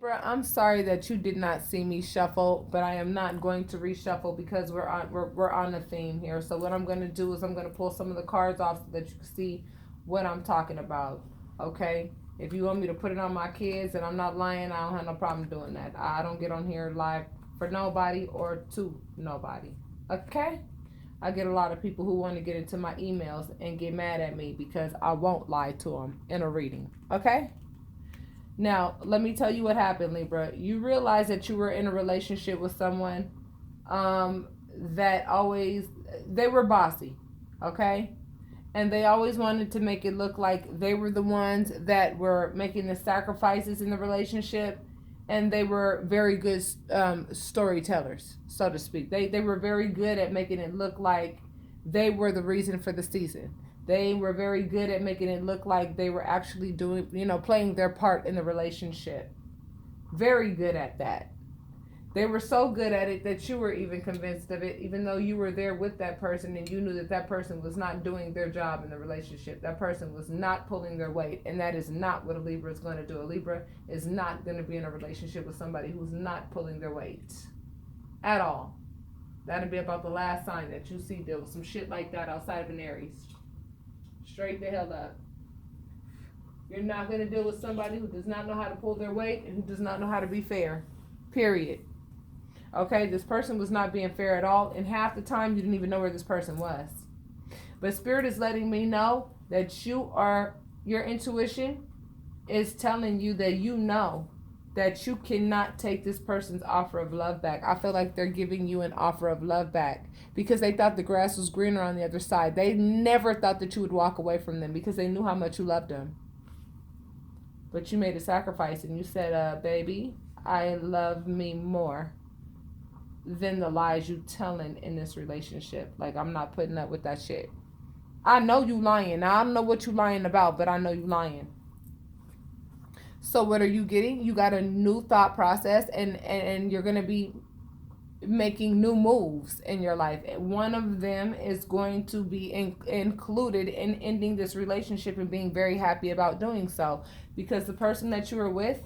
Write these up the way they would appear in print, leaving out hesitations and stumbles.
Libra, I'm sorry that you did not see me shuffle, but I am not going to reshuffle because we're on a theme here. So what I'm going to do is I'm going to pull some of the cards off so that you can see what I'm talking about. Okay? If you want me to put it on my kids and I'm not lying, I don't have no problem doing that. I don't get on here live for nobody or to nobody. Okay? I get a lot of people who want to get into my emails and get mad at me because I won't lie to them in a reading. Okay? Now, let me tell you what happened, Libra. You realize that you were in a relationship with someone that always, they were bossy, okay? And they always wanted to make it look like they were the ones that were making the sacrifices in the relationship. And they were very good storytellers, so to speak. They were very good at making it look like they were the reason for the season. They were very good at making it look like they were actually doing, playing their part in the relationship. Very good at that. They were so good at it that you were even convinced of it, even though you were there with that person and you knew that that person was not doing their job in the relationship. That person was not pulling their weight, and that is not what a Libra is going to do. A Libra is not going to be in a relationship with somebody who's not pulling their weight at all. That'll be about the last sign that you see deal with some shit like that outside of an Aries. Straight the hell up. You're not going to deal with somebody who does not know how to pull their weight and who does not know how to be fair. Period. Okay, this person was not being fair at all, and half the time you didn't even know where this person was. But Spirit is letting me know that your intuition is telling you that you know that you cannot take this person's offer of love back. I feel like they're giving you an offer of love back because they thought the grass was greener on the other side. They never thought that you would walk away from them because they knew how much you loved them. But you made a sacrifice and you said, baby, I love me more than the lies you telling in this relationship. Like, I'm not putting up with that shit. I know you lying. Now, I don't know what you lying about, but I know you lying. So what are you getting? You got a new thought process, and you're going to be making new moves in your life. One of them is going to be included in ending this relationship and being very happy about doing so, because the person that you were with,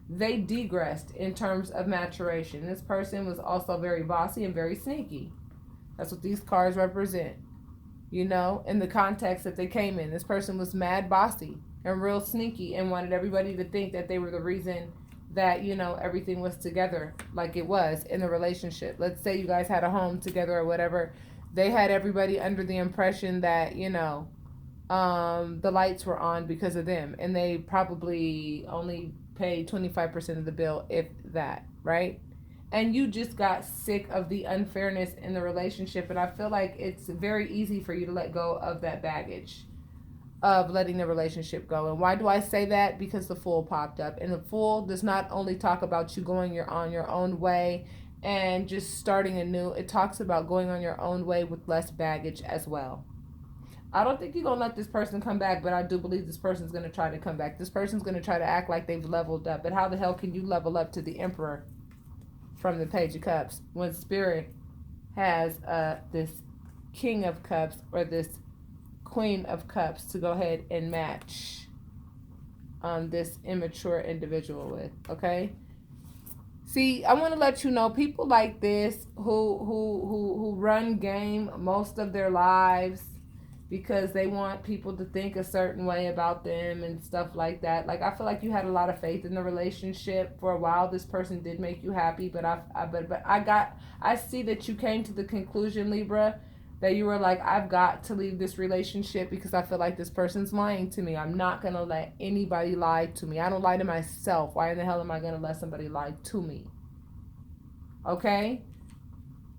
they degressed in terms of maturation. This person was also very bossy and very sneaky. That's what these cards represent. In the context that they came in. This person was mad bossy and real sneaky and wanted everybody to think that they were the reason that, everything was together like it was in the relationship. Let's say you guys had a home together or whatever. They had everybody under the impression that, the lights were on because of them. And they probably only paid 25% of the bill, if that, right? And you just got sick of the unfairness in the relationship. And I feel like it's very easy for you to let go of that baggage of letting the relationship go. And why do I say that? Because the Fool popped up. And the Fool does not only talk about you going on your own way and just starting anew. It talks about going on your own way with less baggage as well. I don't think you're going to let this person come back, but I do believe this person's going to try to come back. This person's going to try to act like they've leveled up. But how the hell can you level up to the Emperor from the Page of Cups when Spirit has this King of Cups or this Queen of Cups to go ahead and match this immature individual with, okay? See, I want to let you know, people like this who run game most of their lives because they want people to think a certain way about them and stuff like that. Like, I feel like you had a lot of faith in the relationship for a while. This person did make you happy, but I see that you came to the conclusion, Libra, that you were like, I've got to leave this relationship because I feel like this person's lying to me. I'm not going to let anybody lie to me. I don't lie to myself. Why in the hell am I going to let somebody lie to me? Okay?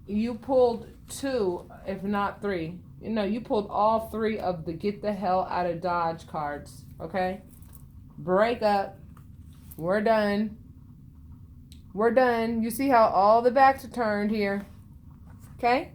You pulled 2, if not 3. You pulled all 3 of the get the hell out of Dodge cards. Okay? Break up. We're done. We're done. You see how all the backs are turned here. Okay?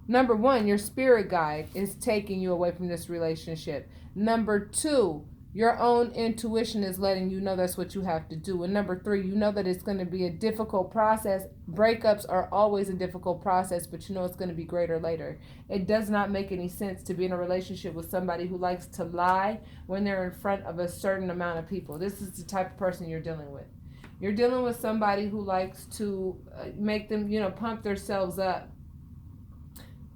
Number 1, your spirit guide is taking you away from this relationship. Number 2, your own intuition is letting you know that's what you have to do. And number 3, you know that it's going to be a difficult process. Breakups are always a difficult process, but you know it's going to be greater later. It does not make any sense to be in a relationship with somebody who likes to lie when they're in front of a certain amount of people. This is the type of person you're dealing with. You're dealing with somebody who likes to make them, pump themselves up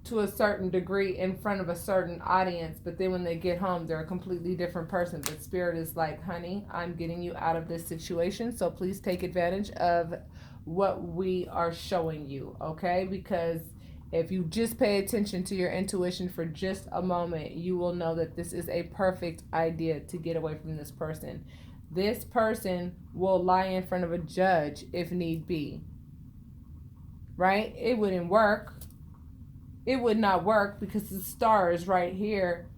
to a certain degree in front of a certain audience, but then when they get home, they're a completely different person. But Spirit is like, honey, I'm getting you out of this situation, so please take advantage of what we are showing you, okay? Because if you just pay attention to your intuition for just a moment, you will know that this is a perfect idea to get away from this person. This person will lie in front of a judge if need be, right? It wouldn't work. It would not work because the star is right here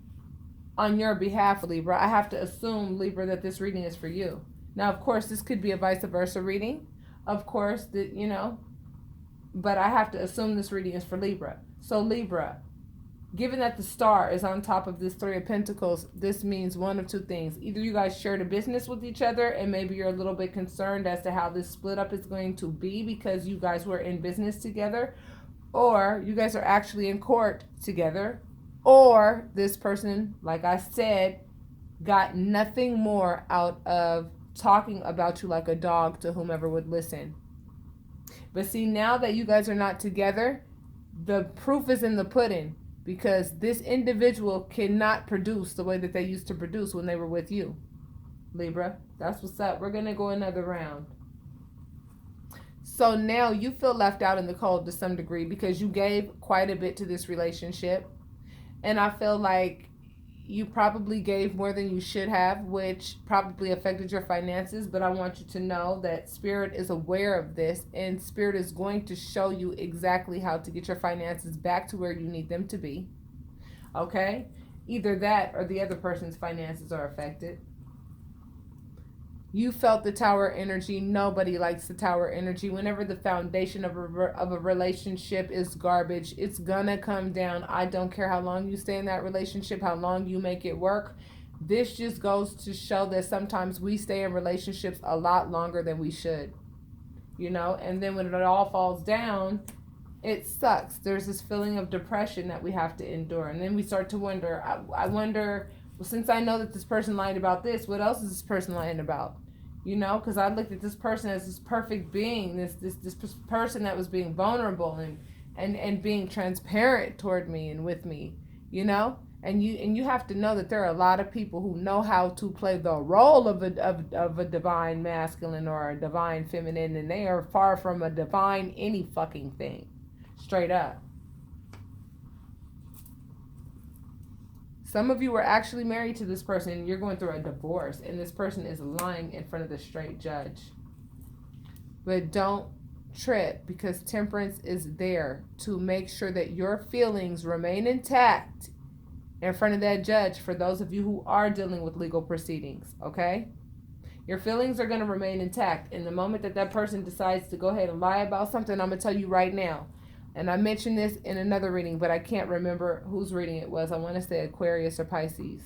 on your behalf, Libra. I have to assume, Libra, that this reading is for you. Now, of course, this could be a vice versa reading. Of course, but I have to assume this reading is for Libra. So, Libra, given that the star is on top of this Three of Pentacles, this means one of two things. Either you guys shared a business with each other and maybe you're a little bit concerned as to how this split up is going to be because you guys were in business together, or you guys are actually in court together, or this person, like I said, got nothing more out of talking about you like a dog to whomever would listen. But see, now that you guys are not together, the proof is in the pudding, because this individual cannot produce the way that they used to produce when they were with you, Libra. That's what's up. We're going to go another round. So now you feel left out in the cold to some degree because you gave quite a bit to this relationship. And I feel like you probably gave more than you should have, which probably affected your finances. But I want you to know that Spirit is aware of this, and Spirit is going to show you exactly how to get your finances back to where you need them to be. Okay? Either that or the other person's finances are affected. You felt the Tower energy. Nobody likes the Tower energy. Whenever the foundation of a relationship is garbage, it's gonna come down. I don't care how long you stay in that relationship, how long you make it work. This just goes to show that sometimes we stay in relationships a lot longer than we should. And then when it all falls down, it sucks. There's this feeling of depression that we have to endure. And then we start to wonder, I wonder, well, since I know that this person lied about this, what else is this person lying about? Because I looked at this person as this perfect being, this person that was being vulnerable and being transparent toward me and with me, and you have to know that there are a lot of people who know how to play the role of a divine masculine or a divine feminine, and they are far from a divine any fucking thing, straight up. Some of you were actually married to this person and you're going through a divorce, and this person is lying in front of the straight judge. But don't trip, because Temperance is there to make sure that your feelings remain intact in front of that judge for those of you who are dealing with legal proceedings, okay? Your feelings are going to remain intact. In the moment that person decides to go ahead and lie about something, I'm going to tell you right now, and I mentioned this in another reading, but I can't remember whose reading it was. I want to say Aquarius or Pisces.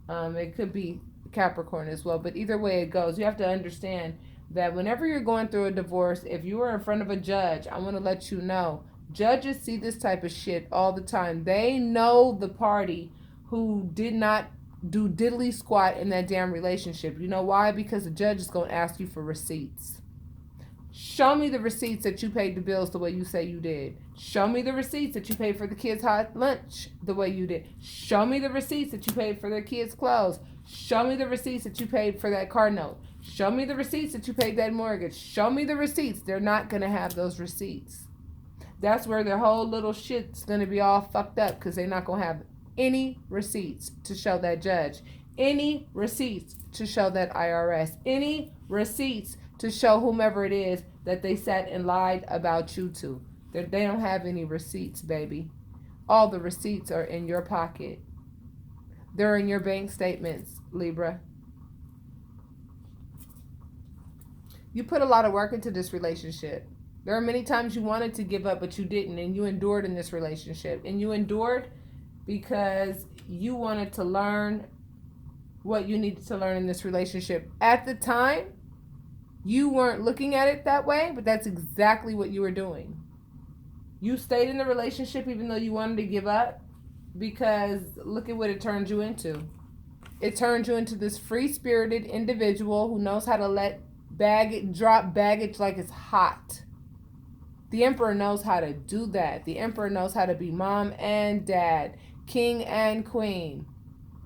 It could be Capricorn as well. But either way it goes, you have to understand that whenever you're going through a divorce, if you are in front of a judge, I want to let you know, judges see this type of shit all the time. They know the party who did not do diddly squat in that damn relationship. You know why? Because the judge is going to ask you for receipts. Show me the receipts that you paid the bills the way you say you did. Show me the receipts that you paid for the kids' hot lunch the way you did. Show me the receipts that you paid for their kids' clothes. Show me the receipts that you paid for that car note. Show me the receipts that you paid that mortgage. Show me the receipts. They're not going to have those receipts. That's where their whole little shit's going to be all fucked up, because they're not going to have any receipts to show that judge. Any receipts to show that IRS. Any receipts to show whomever it is that they sat and lied about you to. They don't have any receipts, baby. All the receipts are in your pocket. They're in your bank statements, Libra. You put a lot of work into this relationship. There are many times you wanted to give up, but you didn't, and you endured in this relationship. And you endured because you wanted to learn what you needed to learn in this relationship. At the time, you weren't looking at it that way, but that's exactly what you were doing. You stayed in the relationship even though you wanted to give up, because look at what it turned you into. It turned you into this free-spirited individual who knows how to let drop baggage like it's hot. The Emperor knows how to do that. The Emperor knows how to be mom and dad, king and queen.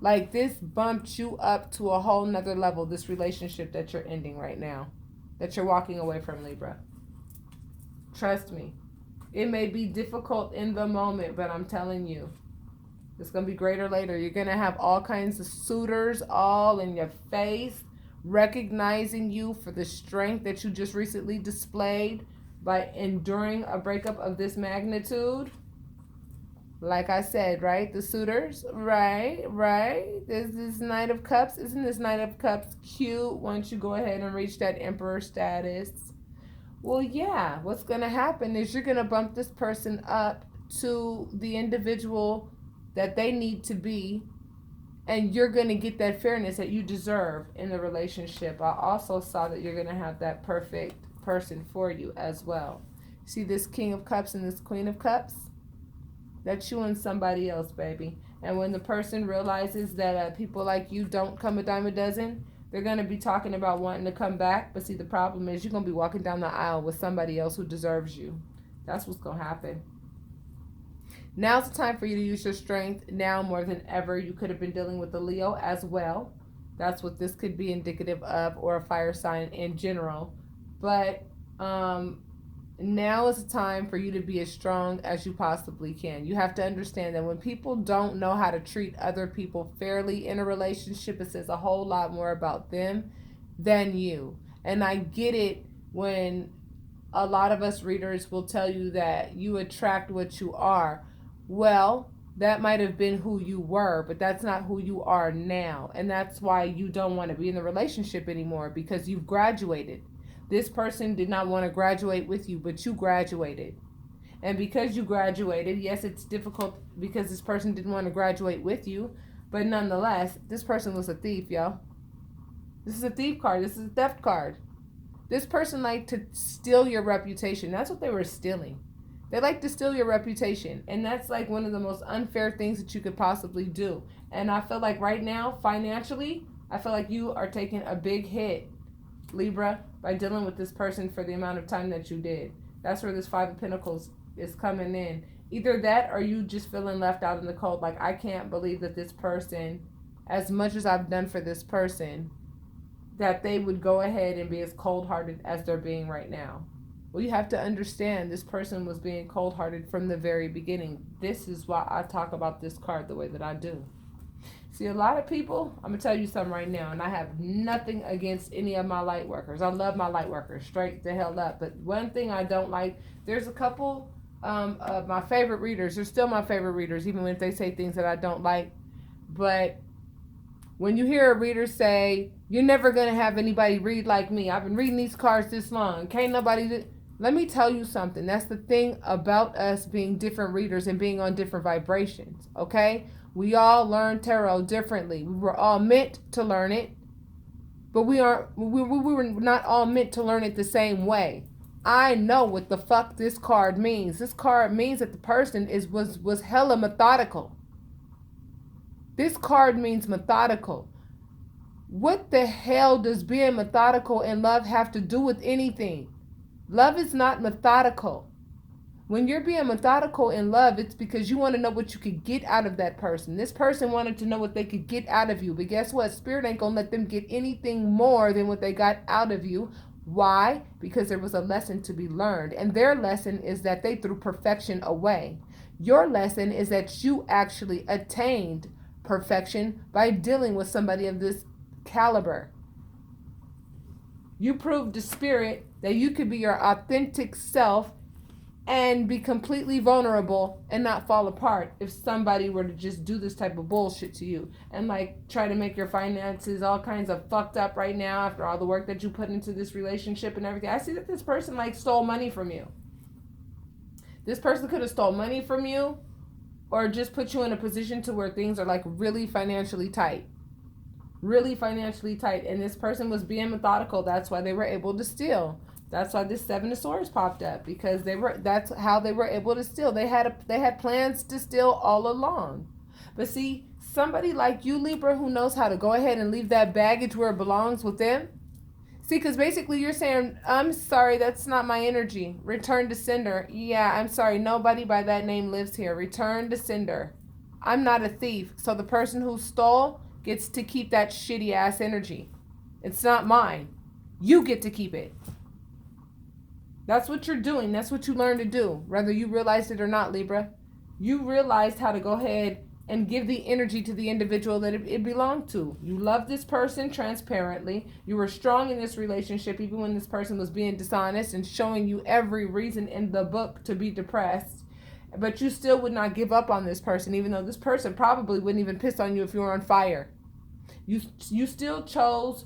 Like, this bumped you up to a whole nother level, this relationship that you're ending right now, that you're walking away from, Libra. Trust me. It may be difficult in the moment, but I'm telling you, it's going to be greater later. You're going to have all kinds of suitors all in your face, recognizing you for the strength that you just recently displayed by enduring a breakup of this magnitude. Like I said, right? The suitors, right? There's this Knight of Cups. Isn't this Knight of Cups cute once you go ahead and reach that Emperor status? Well, yeah, what's going to happen is you're going to bump this person up to the individual that they need to be, and you're going to get that fairness that you deserve in the relationship. I also saw that you're going to have that perfect person for you as well. See this King of Cups and this Queen of Cups? That's you and somebody else, baby. And when the person realizes that people like you don't come a dime a dozen, they're going to be talking about wanting to come back. But see, the problem is you're going to be walking down the aisle with somebody else who deserves you. That's what's going to happen. Now's the time for you to use your strength. Now more than ever, you could have been dealing with a Leo as well. That's what this could be indicative of, or a fire sign in general. But now is the time for you to be as strong as you possibly can. You have to understand that when people don't know how to treat other people fairly in a relationship, it says a whole lot more about them than you. And I get it when a lot of us readers will tell you that you attract what you are. Well, that might have been who you were, but that's not who you are now. And that's why you don't want to be in the relationship anymore, because you've graduated. This person did not want to graduate with you, but you graduated. And because you graduated, yes, it's difficult because this person didn't want to graduate with you, but nonetheless, this person was a thief, yo. This is a thief card. This is a theft card. This person liked to steal your reputation. That's what they were stealing. They like to steal your reputation. And that's like one of the most unfair things that you could possibly do. And I feel like right now, financially, I feel like you are taking a big hit, Libra, by dealing with this person for the amount of time that you did. That's where this Five of Pentacles is coming in. Either that or you just feeling left out in the cold. Like, I can't believe that this person, as much as I've done for this person, that they would go ahead and be as cold-hearted as they're being right now. Well, you have to understand this person was being cold-hearted from the very beginning. This is why I talk about this card the way that I do. See, a lot of people, I'm going to tell you something right now, and I have nothing against any of my light workers. I love my light workers, straight the hell up. But one thing I don't like, there's a couple of my favorite readers. They're still my favorite readers, even when they say things that I don't like. But when you hear a reader say, you're never going to have anybody read like me. I've been reading these cards this long. Can't nobody... Let me tell you something. That's the thing about us being different readers and being on different vibrations, okay? We all learn tarot differently. We were all meant to learn it, but we were not all meant to learn it the same way. I know what the fuck this card means. This card means that the person was hella methodical. This card means methodical. What the hell does being methodical in love have to do with anything? Love is not methodical. When you're being methodical in love, it's because you want to know what you could get out of that person. This person wanted to know what they could get out of you. But guess what? Spirit ain't going to let them get anything more than what they got out of you. Why? Because there was a lesson to be learned. And their lesson is that they threw perfection away. Your lesson is that you actually attained perfection by dealing with somebody of this caliber. You proved to Spirit that you could be your authentic self and be completely vulnerable and not fall apart if somebody were to just do this type of bullshit to you and like try to make your finances all kinds of fucked up right now after all the work that you put into this relationship and everything. I see that this person like stole money from you. This person could have stole money from you or just put you in a position to where things are like really financially tight. Really financially tight. And this person was being methodical. That's why they were able to steal. That's why this Seven of Swords popped up, because that's how they were able to steal. They had plans to steal all along. But see, somebody like you, Libra, who knows how to go ahead and leave that baggage where it belongs with them. See, because basically you're saying, I'm sorry, that's not my energy. Return to sender. Yeah, I'm sorry, nobody by that name lives here. Return to sender. I'm not a thief. So the person who stole gets to keep that shitty ass energy. It's not mine. You get to keep it. That's what you're doing. That's what you learned to do, whether you realized it or not, Libra. You realized how to go ahead and give the energy to the individual that it belonged to. You love this person transparently. You were strong in this relationship, even when this person was being dishonest and showing you every reason in the book to be depressed. But you still would not give up on this person, even though this person probably wouldn't even piss on you if you were on fire. You still chose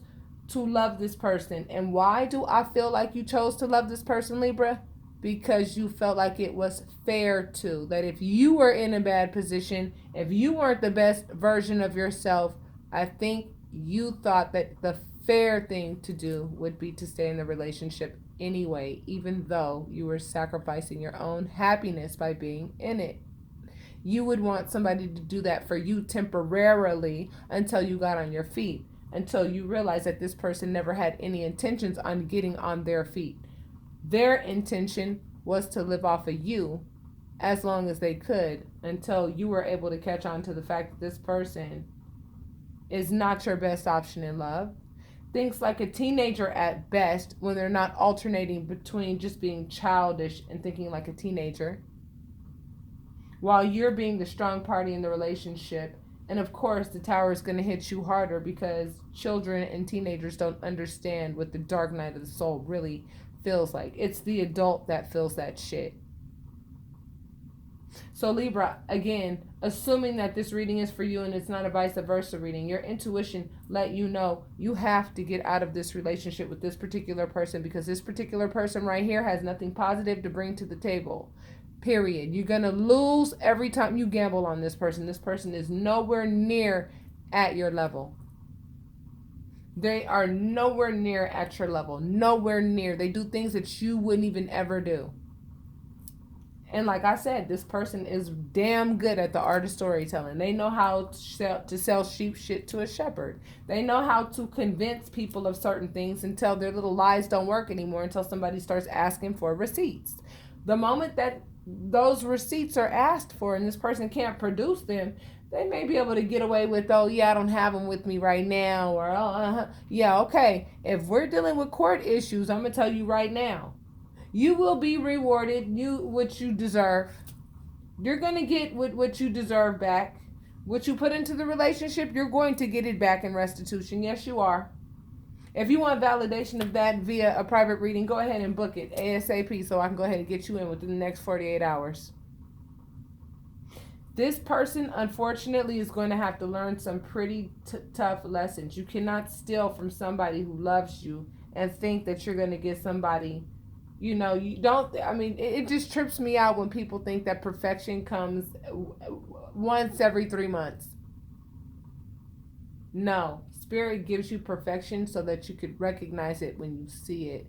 to love this person. And why do I feel like you chose to love this person, Libra? Because you felt like it was fair to. That if you were in a bad position, if you weren't the best version of yourself, I think you thought that the fair thing to do would be to stay in the relationship anyway, even though you were sacrificing your own happiness by being in it. You would want somebody to do that for you temporarily until you got on your feet, until you realized that this person never had any intentions on getting on their feet. Their intention was to live off of you as long as they could, until you were able to catch on to the fact that this person is not your best option in love. Thinks like a teenager at best, when they're not alternating between just being childish and thinking like a teenager, while you're being the strong party in the relationship. And of course, the tower is going to hit you harder because children and teenagers don't understand what the dark night of the soul really feels like. It's the adult that feels that shit. So Libra, again, assuming that this reading is for you and it's not a vice versa reading, your intuition let you know you have to get out of this relationship with this particular person, because this particular person right here has nothing positive to bring to the table. Period. You're going to lose every time you gamble on this person. This person is nowhere near at your level. They are nowhere near at your level. Nowhere near. They do things that you wouldn't even ever do. And like I said, this person is damn good at the art of storytelling. They know how to sell sheep shit to a shepherd. They know how to convince people of certain things until their little lies don't work anymore, until somebody starts asking for receipts. The moment that those receipts are asked for and this person can't produce them, they may be able to get away with, oh yeah, I don't have them with me right now, or yeah, okay. If we're dealing with court issues, I'm gonna tell you right now, you will be rewarded what you deserve. You're gonna get what you deserve back. What you put into the relationship, you're going to get it back in restitution. Yes, you are. If you want validation of that via a private reading, go ahead and book it ASAP so I can go ahead and get you in within the next 48 hours. This person, unfortunately, is going to have to learn some pretty tough lessons. You cannot steal from somebody who loves you and think that you're going to get somebody, you don't, it just trips me out when people think that perfection comes once every 3 months. No. Spirit gives you perfection so that you could recognize it when you see it.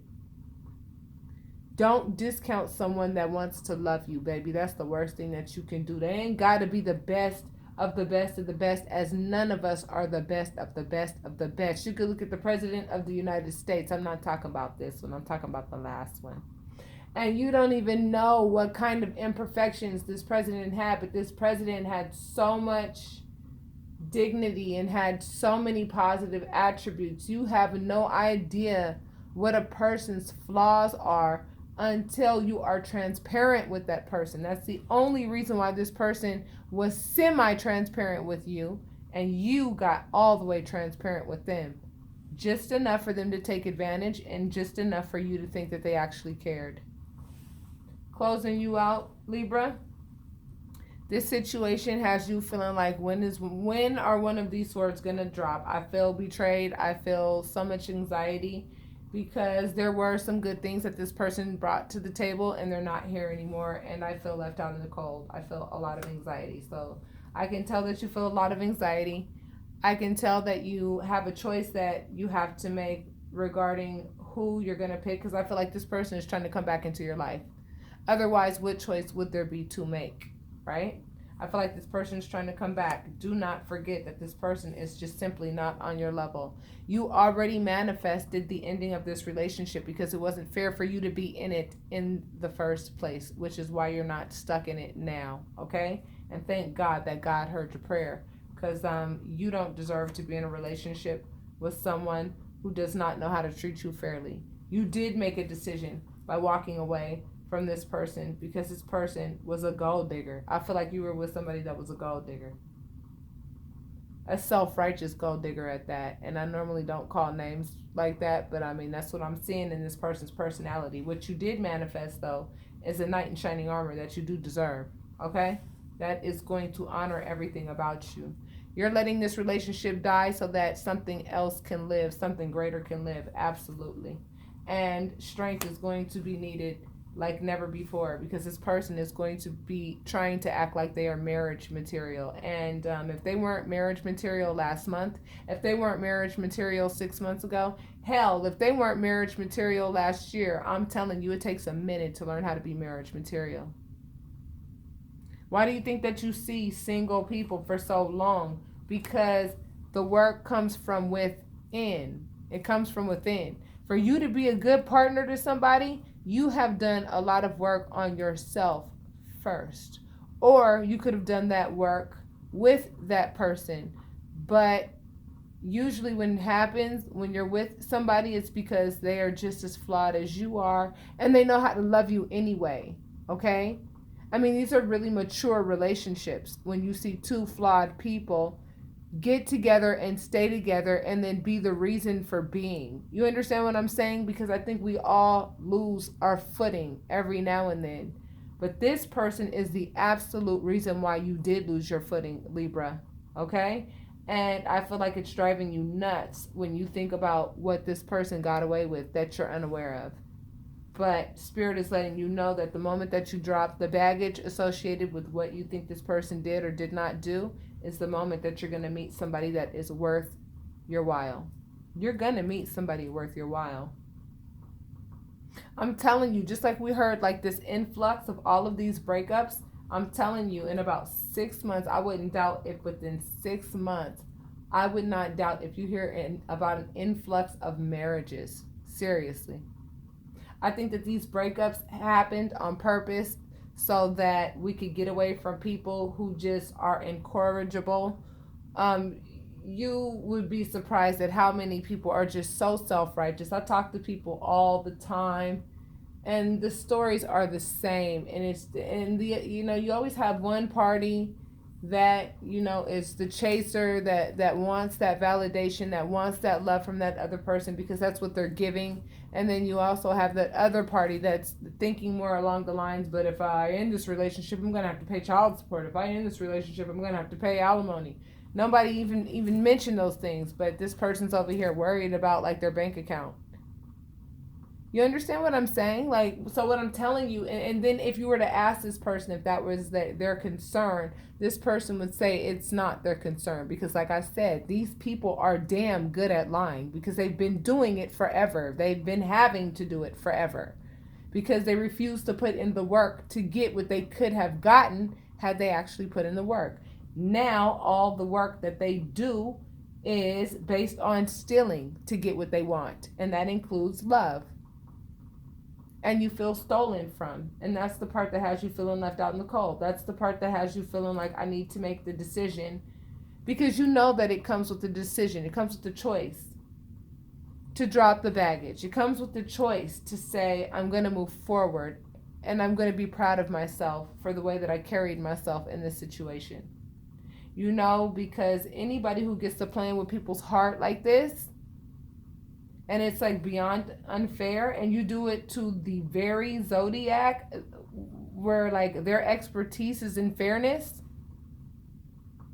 Don't discount someone that wants to love you, baby. That's the worst thing that you can do. They ain't got to be the best of the best of the best, as none of us are the best of the best of the best. You could look at the President of the United States. I'm not talking about this one. I'm talking about the last one. And you don't even know what kind of imperfections this president had, but this president had so much dignity and had so many positive attributes. You have no idea what a person's flaws are until you are transparent with that person. That's the only reason why this person was semi-transparent with you and you got all the way transparent with them. Just enough for them to take advantage and just enough for you to think that they actually cared. Closing you out, Libra. This situation has you feeling like, when are one of these swords going to drop? I feel betrayed. I feel so much anxiety because there were some good things that this person brought to the table and they're not here anymore. And I feel left out in the cold. I feel a lot of anxiety. So I can tell that you feel a lot of anxiety. I can tell that you have a choice that you have to make regarding who you're going to pick, because I feel like this person is trying to come back into your life. Otherwise, what choice would there be to make? Right? I feel like this person is trying to come back. Do not forget that this person is just simply not on your level. You already manifested the ending of this relationship because it wasn't fair for you to be in it in the first place, which is why you're not stuck in it now, okay? And thank God that God heard your prayer, because you don't deserve to be in a relationship with someone who does not know how to treat you fairly. You did make a decision by walking away from this person because this person was a gold digger. I feel like you were with somebody that was a gold digger. A self-righteous gold digger at that. And I normally don't call names like that, but I mean, that's what I'm seeing in this person's personality. What you did manifest, though, is a knight in shining armor that you do deserve, okay? That is going to honor everything about you. You're letting this relationship die so that something else can live, something greater can live, absolutely. And strength is going to be needed like never before, because this person is going to be trying to act like they are marriage material. And if they weren't marriage material last month, if they weren't marriage material 6 months ago, hell, if they weren't marriage material last year, I'm telling you, it takes a minute to learn how to be marriage material. Why do you think that you see single people for so long? Because the work comes from within. It comes from within. For you to be a good partner to somebody, you have done a lot of work on yourself first. Or you could have done that work with that person. But usually when it happens, when you're with somebody, it's because they are just as flawed as you are, and they know how to love you anyway, okay? I mean, these are really mature relationships when you see two flawed people get together and stay together and then be the reason for being. You understand what I'm saying? Because I think we all lose our footing every now and then. But this person is the absolute reason why you did lose your footing, Libra. Okay? And I feel like it's driving you nuts when you think about what this person got away with that you're unaware of. But Spirit is letting you know that the moment that you drop the baggage associated with what you think this person did or did not do is the moment that you're going to meet somebody that is worth your while. You're going to meet somebody worth your while. I'm telling you, just like we heard, like this influx of all of these breakups, I'm telling you, in about 6 months, I wouldn't doubt if within 6 months, I would not doubt if you hear about an influx of marriages. Seriously. I think that these breakups happened on purpose so that we could get away from people who just are incorrigible. You would be surprised at how many people are just so self-righteous. I talk to people all the time, and the stories are the same. And you always have one party that is the chaser, that wants that validation, that wants that love from that other person because that's what they're giving. And then you also have that other party that's thinking more along the lines, but if I end this relationship, I'm going to have to pay child support. If I end this relationship, I'm going to have to pay alimony. Nobody even mentioned those things, but this person's over here worried about like their bank account. You understand what I'm saying? Like, so what I'm telling you, and then if you were to ask this person if that was their concern, this person would say it's not their concern. Because like I said, these people are damn good at lying because they've been doing it forever. They've been having to do it forever because they refuse to put in the work to get what they could have gotten had they actually put in the work. Now, all the work that they do is based on stealing to get what they want. And that includes love. And you feel stolen from. And that's the part that has you feeling left out in the cold. That's the part that has you feeling like I need to make the decision. Because you know that it comes with the decision. It comes with the choice to drop the baggage. It comes with the choice to say, I'm going to move forward. And I'm going to be proud of myself for the way that I carried myself in this situation. Because anybody who gets to playing with people's heart like this, and it's like beyond unfair, and you do it to the very zodiac where like their expertise is in fairness.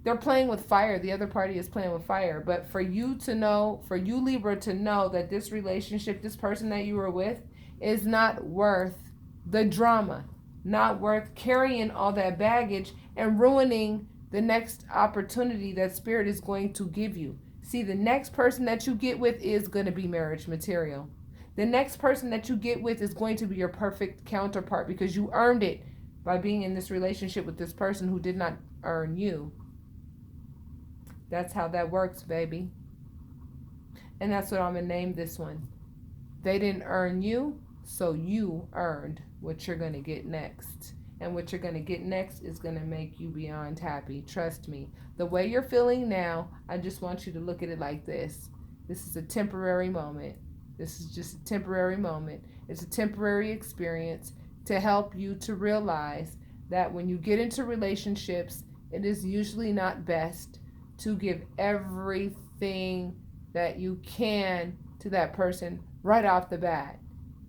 They're playing with fire. The other party is playing with fire. But for you Libra to know that this relationship, this person that you were with, is not worth the drama, not worth carrying all that baggage and ruining the next opportunity that Spirit is going to give you. See, the next person that you get with is going to be marriage material. The next person that you get with is going to be your perfect counterpart because you earned it by being in this relationship with this person who did not earn you. That's how that works, baby. And that's what I'm going to name this one. They didn't earn you, so you earned what you're going to get next. And what you're going to get next is going to make you beyond happy. Trust me. The way you're feeling now, I just want you to look at it like this. This is a temporary moment. This is just a temporary moment. It's a temporary experience to help you to realize that when you get into relationships, it is usually not best to give everything that you can to that person right off the bat.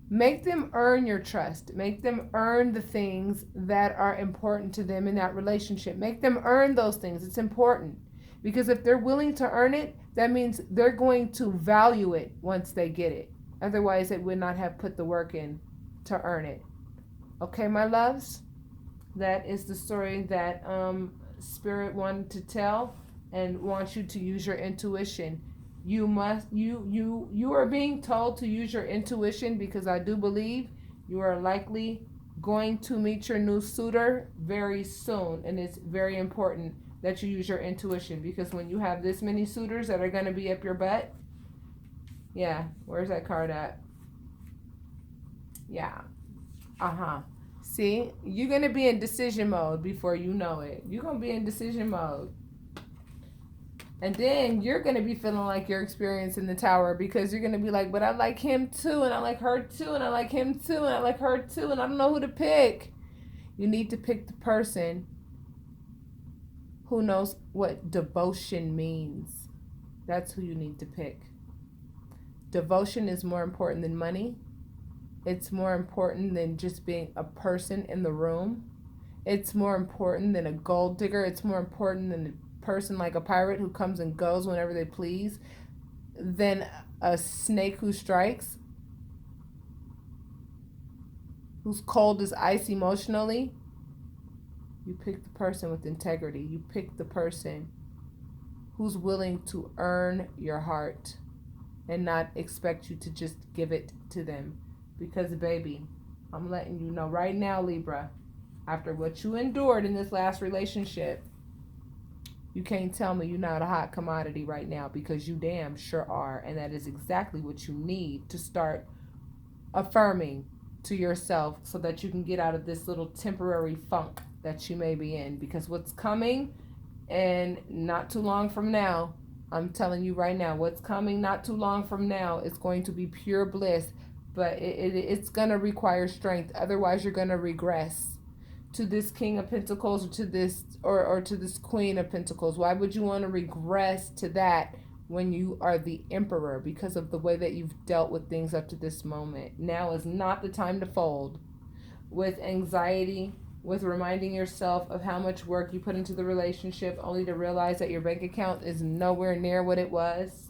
Make them earn your trust. Make them earn the things that are important to them in that relationship. Make them earn those things. It's important. Because if they're willing to earn it, that means they're going to value it once they get it. Otherwise, they would not have put the work in to earn it. Okay, my loves? That is the story that Spirit wanted to tell and wants you to use your intuition. You are being told to use your intuition because I do believe you are likely going to meet your new suitor very soon, and it's very important that you use your intuition, because when you have this many suitors that are going to be up your butt, yeah, where's that card at? Yeah, see, you're going to be in decision mode before you know it. You're going to be in decision mode. And then you're going to be feeling like you're experiencing the tower, because you're going to be like, but I like him too, and I like her too, and I like him too, and I like her too, and I don't know who to pick. You need to pick the person who knows what devotion means. That's who you need to pick. Devotion is more important than money. It's more important than just being a person in the room. It's more important than a gold digger. It's more important than a person like a pirate who comes and goes whenever they please, than a snake who strikes, who's cold as ice emotionally. You pick the person with integrity. You pick the person who's willing to earn your heart and not expect you to just give it to them. Because, baby, I'm letting you know right now, Libra, after what you endured in this last relationship, you can't tell me you're not a hot commodity right now, because you damn sure are. And that is exactly what you need to start affirming to yourself so that you can get out of this little temporary funk that you may be in. Because what's coming, and not too long from now, I'm telling you right now, what's coming not too long from now is going to be pure bliss. But it's going to require strength. Otherwise, you're going to regress to this King of Pentacles, or to this or to this Queen of Pentacles. Why would you want to regress to that when you are the Emperor? Because of the way that you've dealt with things up to this moment. Now is not the time to fold with anxiety, with reminding yourself of how much work you put into the relationship, only to realize that your bank account is nowhere near what it was.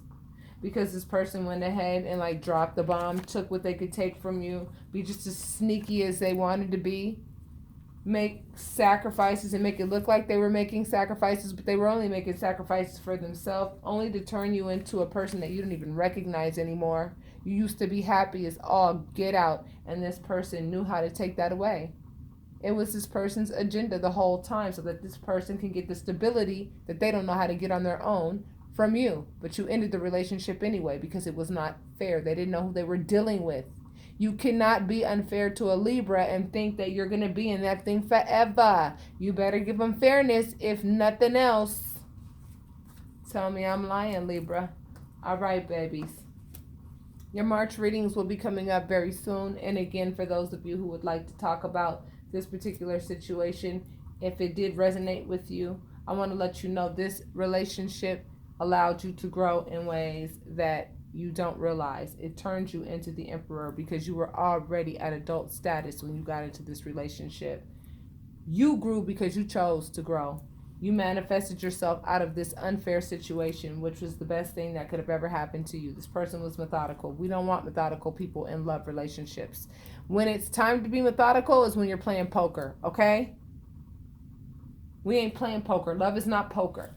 Because this person went ahead and like dropped the bomb, took what they could take from you, be just as sneaky as they wanted to be, make sacrifices and make it look like they were making sacrifices, but they were only making sacrifices for themselves, only to turn you into a person that you don't even recognize anymore. You used to be happy as all get out, and this person knew how to take that away. It was this person's agenda the whole time, so that this person can get the stability that they don't know how to get on their own from you. But you ended the relationship anyway because it was not fair. They didn't know who they were dealing with. You cannot be unfair to a Libra and think that you're going to be in that thing forever. You better give them fairness, if nothing else. Tell me I'm lying, Libra. All right, babies. Your March readings will be coming up very soon. And again, for those of you who would like to talk about this particular situation, if it did resonate with you, I want to let you know this relationship allowed you to grow in ways that you don't realize. It turned you into the Emperor because you were already at adult status when you got into this relationship. You grew because you chose to grow. You manifested yourself out of this unfair situation, which was the best thing that could have ever happened to you. This person was methodical. We don't want methodical people in love relationships. When it's time to be methodical is when you're playing poker, okay? We ain't playing poker. Love is not poker.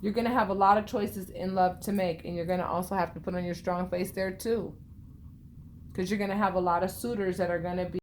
You're going to have a lot of choices in love to make, and you're going to also have to put on your strong face there too. Because you're going to have a lot of suitors that are going to be